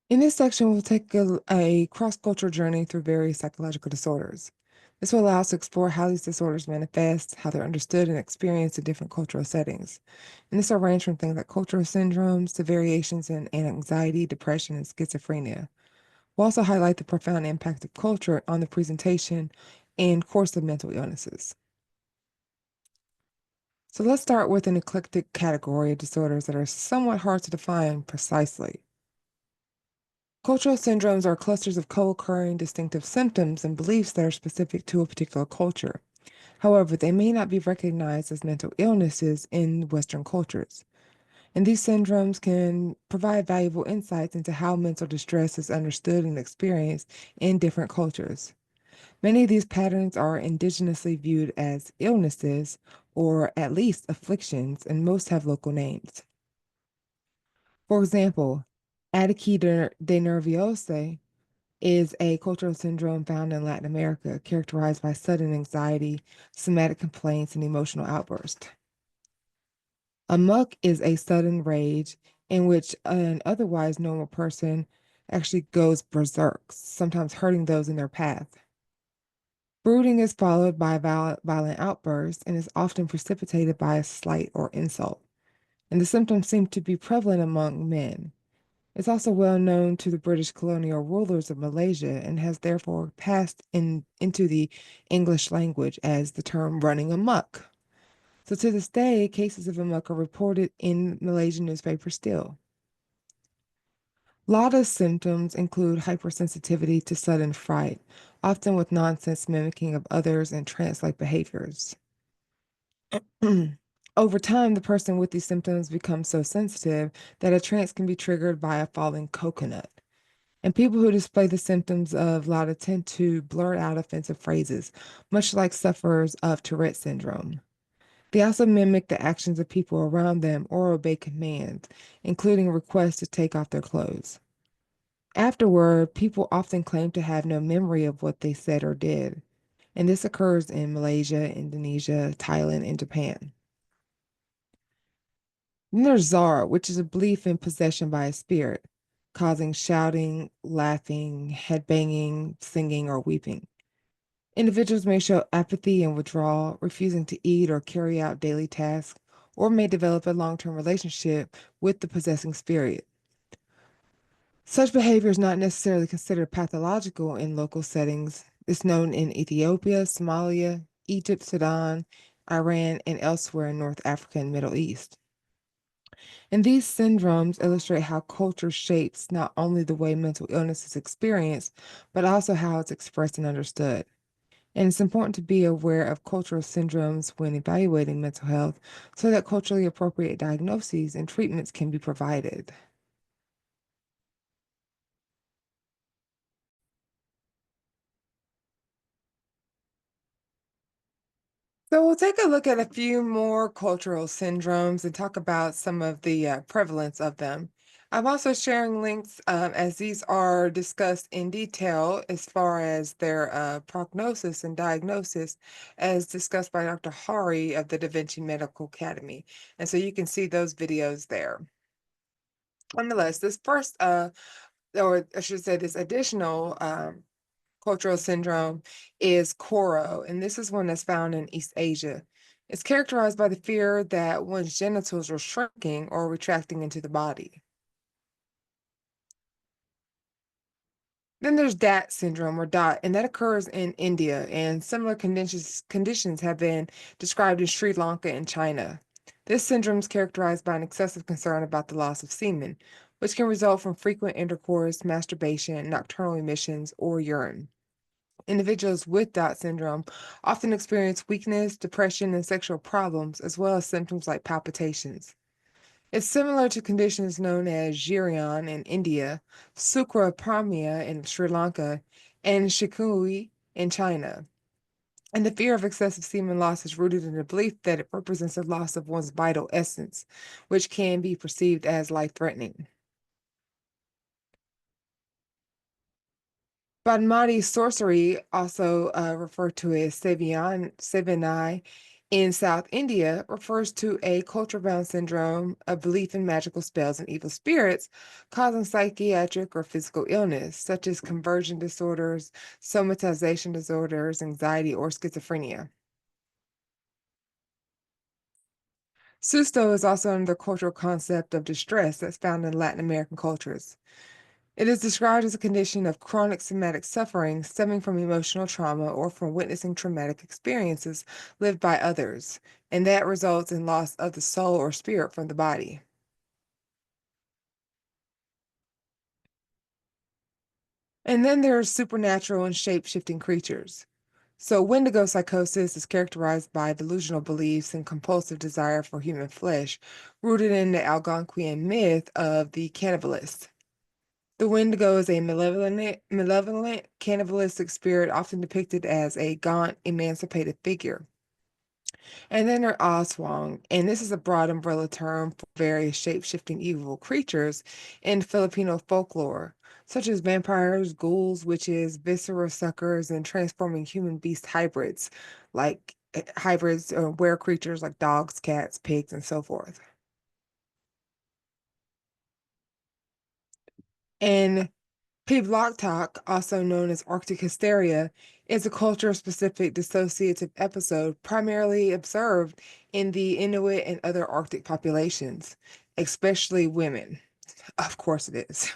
In this section, we'll take a cross-cultural journey through various psychological disorders. This will allow us to explore how these disorders manifest, how they're understood and experienced in different cultural settings. And this will range from things like cultural syndromes to variations in anxiety, depression, and schizophrenia. We'll also highlight the profound impact of culture on the presentation and course of mental illnesses. So let's start with an eclectic category of disorders that are somewhat hard to define precisely. Cultural syndromes are clusters of co-occurring distinctive symptoms and beliefs that are specific to a particular culture. However, they may not be recognized as mental illnesses in Western cultures. And these syndromes can provide valuable insights into how mental distress is understood and experienced in different cultures. Many of these patterns are indigenously viewed as illnesses or at least afflictions, and most have local names. For example, de nerviose is a cultural syndrome found in Latin America, characterized by sudden anxiety, somatic complaints, and emotional outbursts. Amok is a sudden rage in which an otherwise normal person actually goes berserk, sometimes hurting those in their path. Brooding is followed by violent outbursts and is often precipitated by a slight or insult, and the symptoms seem to be prevalent among men. It's also well known to the British colonial rulers of Malaysia and has therefore passed into the English language as the term running amok. So to this day, cases of amok are reported in Malaysian newspapers still. Lada's symptoms include hypersensitivity to sudden fright, often with nonsense mimicking of others and trance-like behaviors. Over time, the person with these symptoms becomes so sensitive that a trance can be triggered by a falling coconut. And people who display the symptoms of Lada tend to blurt out offensive phrases, much like sufferers of Tourette syndrome. They also mimic the actions of people around them or obey commands, including requests to take off their clothes. Afterward, people often claim to have no memory of what they said or did, and this occurs in Malaysia, Indonesia, Thailand, and Japan. Then there's Zara, which is a belief in possession by a spirit, causing shouting, laughing, headbanging, singing, or weeping. Individuals may show apathy and withdrawal, refusing to eat or carry out daily tasks, or may develop a long-term relationship with the possessing spirit. Such behavior is not necessarily considered pathological in local settings. It's known in Ethiopia, Somalia, Egypt, Sudan, Iran, and elsewhere in North Africa and Middle East. And these syndromes illustrate how culture shapes not only the way mental illness is experienced, but also how it's expressed and understood. And it's important to be aware of cultural syndromes when evaluating mental health so that culturally appropriate diagnoses and treatments can be provided. So we'll take a look at a few more cultural syndromes and talk about some of the prevalence of them. I'm also sharing links as these are discussed in detail as far as their prognosis and diagnosis, as discussed by Dr. Hari of the Da Vinci Medical Academy. And so you can see those videos there. Nonetheless, this first, or I should say, this additional cultural syndrome is Koro, and this is one that's found in East Asia. It's characterized by the fear that one's genitals are shrinking or retracting into the body. Then there's DAT syndrome or DOT, and that occurs in India, and similar conditions have been described in Sri Lanka and China. This syndrome is characterized by an excessive concern about the loss of semen, which can result from frequent intercourse, masturbation, nocturnal emissions, or urine. Individuals with Down syndrome often experience weakness, depression, and sexual problems, as well as symptoms like palpitations. It's similar to conditions known as Girion in India, Sukrapremia in Sri Lanka, and Shikui in China. And the fear of excessive semen loss is rooted in the belief that it represents a loss of one's vital essence, which can be perceived as life-threatening. Basmati sorcery, also referred to as Sevian, Sevenai, in South India refers to a culture bound syndrome, a belief in magical spells and evil spirits causing psychiatric or physical illness, such as conversion disorders, somatization disorders, anxiety, or schizophrenia. Susto is also another cultural concept of distress that's found in Latin American cultures. It is described as a condition of chronic somatic suffering stemming from emotional trauma or from witnessing traumatic experiences lived by others, and that results in loss of the soul or spirit from the body. And then there's supernatural and shape-shifting creatures. So, Wendigo psychosis is characterized by delusional beliefs and compulsive desire for human flesh, rooted in the Algonquian myth of the cannibalist. The Wendigo is a malevolent, cannibalistic spirit, often depicted as a gaunt, emancipated figure. And then there are Aswang, and this is a broad umbrella term for various shape-shifting evil creatures in Filipino folklore, such as vampires, ghouls, witches, viscera suckers, and transforming human-beast hybrids, like hybrids or were creatures like dogs, cats, pigs, and so forth. And Piblock, also known as Arctic hysteria, is a culture-specific dissociative episode primarily observed in the Inuit and other Arctic populations, especially women. Of course it is.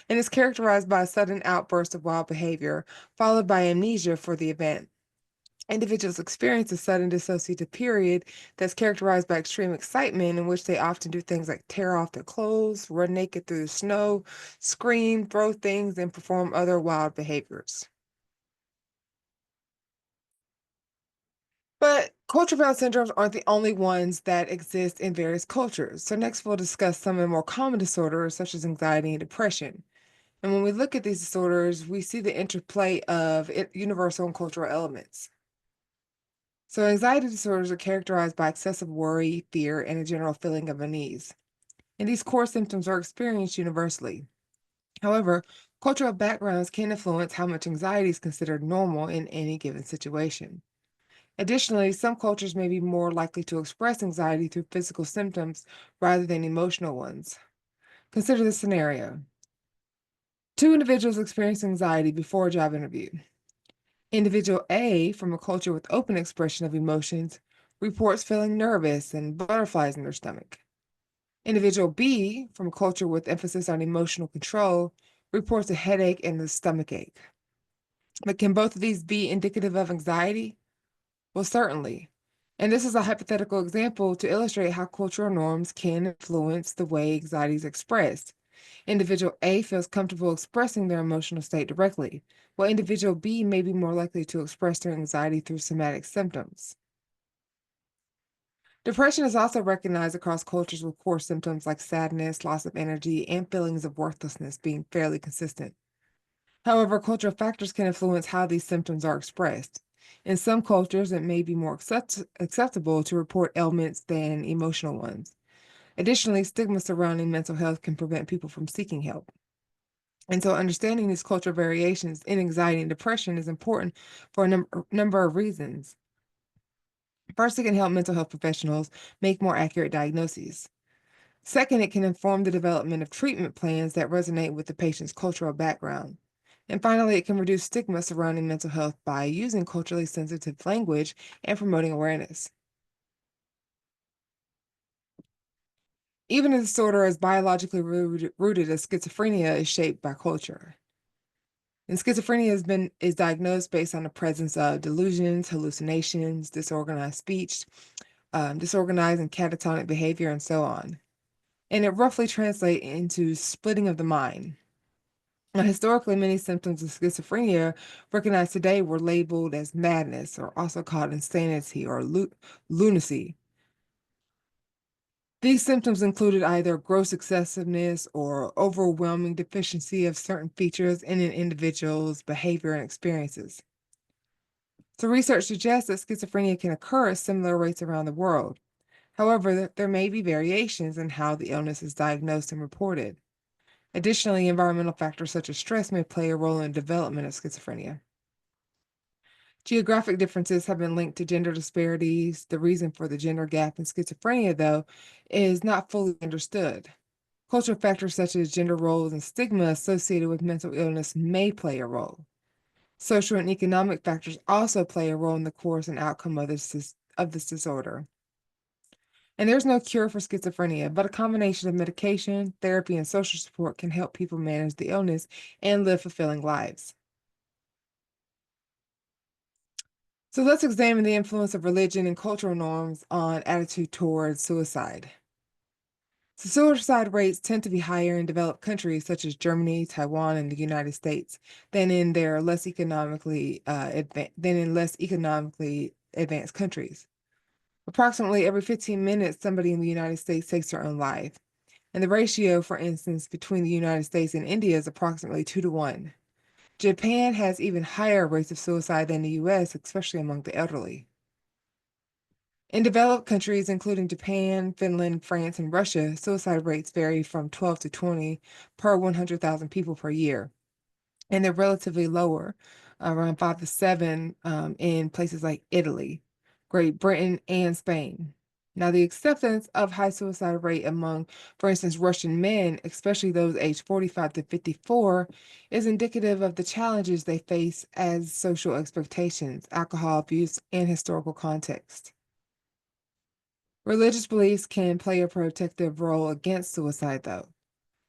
And it's characterized by a sudden outburst of wild behavior, followed by amnesia for the event. Individuals experience a sudden dissociative period that's characterized by extreme excitement, in which they often do things like tear off their clothes, run naked through the snow, scream, throw things, and perform other wild behaviors. But culture bound syndromes aren't the only ones that exist in various cultures. So, next we'll discuss some of the more common disorders, such as anxiety and depression. And when we look at these disorders, we see the interplay of universal and cultural elements. So, anxiety disorders are characterized by excessive worry, fear, and a general feeling of unease. And these core symptoms are experienced universally. However, cultural backgrounds can influence how much anxiety is considered normal in any given situation. Additionally, some cultures may be more likely to express anxiety through physical symptoms rather than emotional ones. Consider this scenario. Two individuals experience anxiety before a job interview. Individual A, from a culture with open expression of emotions, reports feeling nervous and butterflies in their stomach. Individual B, from a culture with emphasis on emotional control, reports a headache and a stomach ache. But can both of these be indicative of anxiety? Well, certainly. And this is a hypothetical example to illustrate how cultural norms can influence the way anxiety is expressed. Individual A feels comfortable expressing their emotional state directly, while individual B may be more likely to express their anxiety through somatic symptoms. Depression is also recognized across cultures with core symptoms like sadness, loss of energy, and feelings of worthlessness being fairly consistent. However, cultural factors can influence how these symptoms are expressed. In some cultures, it may be more acceptable to report ailments than emotional ones. Additionally, stigma surrounding mental health can prevent people from seeking help. And so, understanding these cultural variations in anxiety and depression is important for a number of reasons. First, it can help mental health professionals make more accurate diagnoses. Second, it can inform the development of treatment plans that resonate with the patient's cultural background. And finally, it can reduce stigma surrounding mental health by using culturally sensitive language and promoting awareness. Even a disorder as biologically rooted as schizophrenia is shaped by culture. And schizophrenia is diagnosed based on the presence of delusions, hallucinations, disorganized speech, disorganized and catatonic behavior, and so on. And it roughly translates into splitting of the mind. Now, historically, many symptoms of schizophrenia recognized today were labeled as madness, or also called insanity or lunacy. These symptoms included either gross excessiveness or overwhelming deficiency of certain features in an individual's behavior and experiences. So, research suggests that schizophrenia can occur at similar rates around the world. However, there may be variations in how the illness is diagnosed and reported. Additionally, environmental factors such as stress may play a role in the development of schizophrenia. Geographic differences have been linked to gender disparities. The reason for the gender gap in schizophrenia, though, is not fully understood. Cultural factors such as gender roles and stigma associated with mental illness may play a role. Social and economic factors also play a role in the course and outcome of this disorder. And there's no cure for schizophrenia, but a combination of medication, therapy, and social support can help people manage the illness and live fulfilling lives. So let's examine the influence of religion and cultural norms on attitude towards suicide. So suicide rates tend to be higher in developed countries such as Germany, Taiwan, and the United States than in their less economically advanced countries. Approximately every 15 minutes, somebody in the United States takes their own life. And the ratio, for instance, between the United States and India is approximately 2 to 1. Japan has even higher rates of suicide than the US, especially among the elderly. In developed countries, including Japan, Finland, France, and Russia, suicide rates vary from 12 to 20 per 100,000 people per year. And they're relatively lower, around 5 to 7 in places like Italy, Great Britain, and Spain. Now, the acceptance of high suicide rate among, for instance, Russian men, especially those aged 45 to 54, is indicative of the challenges they face as social expectations, alcohol abuse, and historical context. Religious beliefs can play a protective role against suicide, though.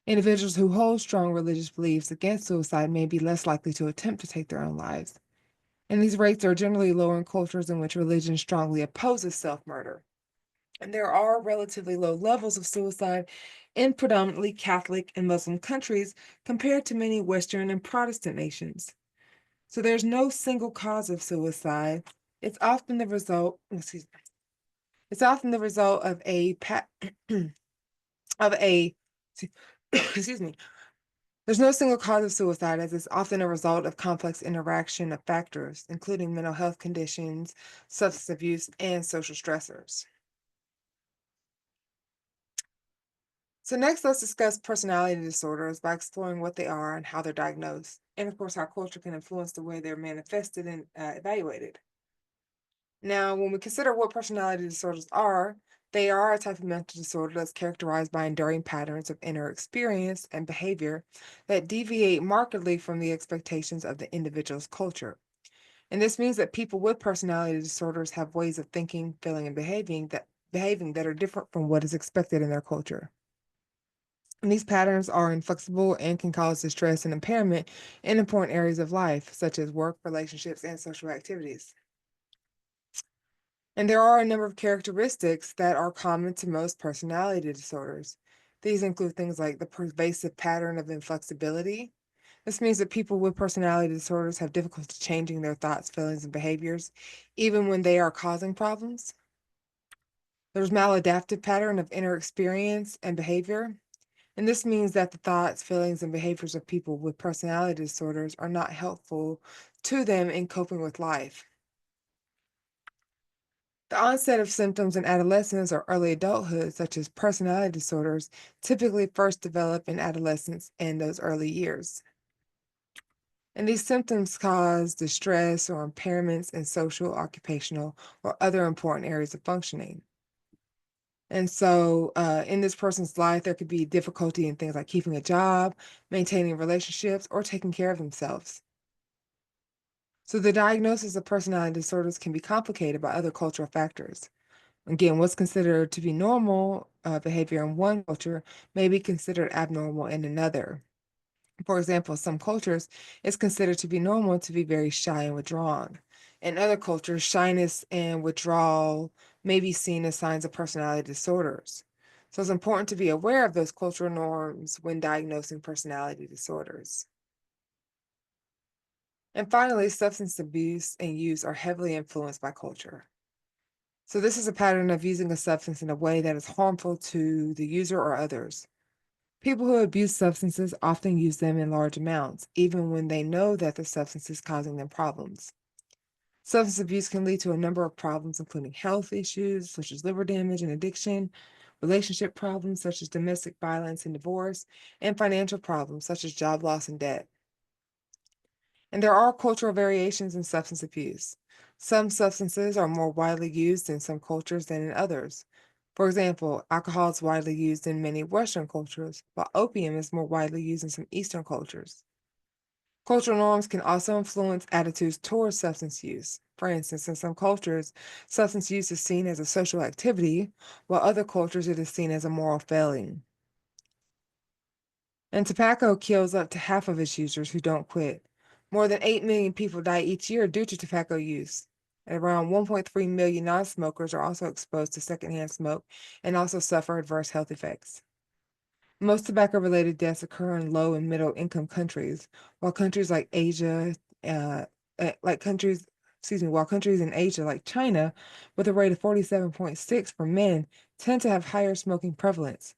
Individuals who hold strong religious beliefs against suicide may be less likely to attempt to take their own lives. And these rates are generally lower in cultures in which religion strongly opposes self murder. And there are relatively low levels of suicide in predominantly Catholic and Muslim countries compared to many Western and Protestant nations. So there's no single cause of suicide. It's often the result, it's often the result of of a excuse me. There's no single cause of suicide, as it's often a result of complex interaction of factors, including mental health conditions, substance abuse, and social stressors. So next, let's discuss personality disorders by exploring what they are and how they're diagnosed, and of course, how culture can influence the way they're manifested and evaluated. Now, when we consider what personality disorders are, they are a type of mental disorder that's characterized by enduring patterns of inner experience and behavior that deviate markedly from the expectations of the individual's culture. And this means that people with personality disorders have ways of thinking, feeling, and behaving that are different from what is expected in their culture. And these patterns are inflexible and can cause distress and impairment in important areas of life, such as work, relationships, and social activities. And there are a number of characteristics that are common to most personality disorders. These include things like the pervasive pattern of inflexibility. This means that people with personality disorders have difficulty changing their thoughts, feelings, and behaviors, even when they are causing problems. There's maladaptive pattern of inner experience and behavior. And this means that the thoughts, feelings, and behaviors of people with personality disorders are not helpful to them in coping with life. The onset of symptoms in adolescence or early adulthood, such as personality disorders, typically first develop in adolescence and those early years. And these symptoms cause distress or impairments in social, occupational, or other important areas of functioning. And so, in this person's life, there could be difficulty in things like keeping a job, maintaining relationships, or taking care of themselves. So, the diagnosis of personality disorders can be complicated by other cultural factors. Again, what's considered to be normal behavior in one culture may be considered abnormal in another. For example, some cultures, it's considered to be normal to be very shy and withdrawn. In other cultures, shyness and withdrawal may be seen as signs of personality disorders. So it's important to be aware of those cultural norms when diagnosing personality disorders. And finally, substance abuse and use are heavily influenced by culture. So this is a pattern of using a substance in a way that is harmful to the user or others. People who abuse substances often use them in large amounts, even when they know that the substance is causing them problems. Substance abuse can lead to a number of problems, including health issues such as liver damage and addiction, relationship problems such as domestic violence and divorce, and financial problems such as job loss and debt. And there are cultural variations in substance abuse. Some substances are more widely used in some cultures than in others. For example, alcohol is widely used in many Western cultures, while opium is more widely used in some Eastern cultures. Cultural norms can also influence attitudes towards substance use. For instance, in some cultures, substance use is seen as a social activity, while other cultures it is seen as a moral failing. And tobacco kills up to half of its users who don't quit. More than 8 million people die each year due to tobacco use. And around 1.3 million non smokers are also exposed to secondhand smoke and also suffer adverse health effects. Most tobacco related deaths occur in low and middle income countries, while countries like Asia, uh, while countries in Asia like China, with a rate of 47.6 for men, tend to have higher smoking prevalence.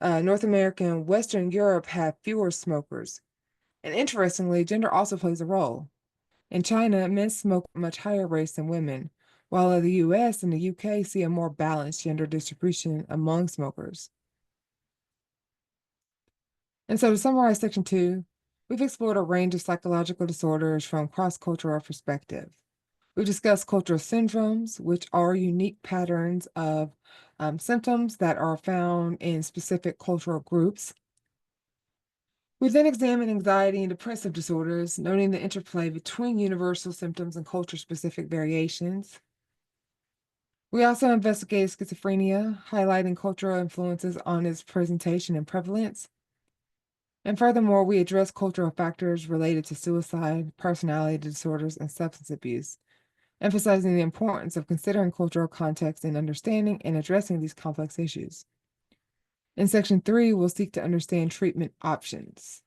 North America and Western Europe have fewer smokers. And interestingly, gender also plays a role. In China, men smoke at much higher rates than women, while in the US and the UK see a more balanced gender distribution among smokers. And so to summarize section 2, we've explored a range of psychological disorders from cross-cultural perspective. We've discussed cultural syndromes, which are unique patterns of symptoms that are found in specific cultural groups. We then examine anxiety and depressive disorders, noting the interplay between universal symptoms and culture-specific variations. We also investigate schizophrenia, highlighting cultural influences on its presentation and prevalence. And furthermore, we address cultural factors related to suicide, personality disorders, and substance abuse, emphasizing the importance of considering cultural context in understanding and addressing these complex issues. In section 3, we'll seek to understand treatment options.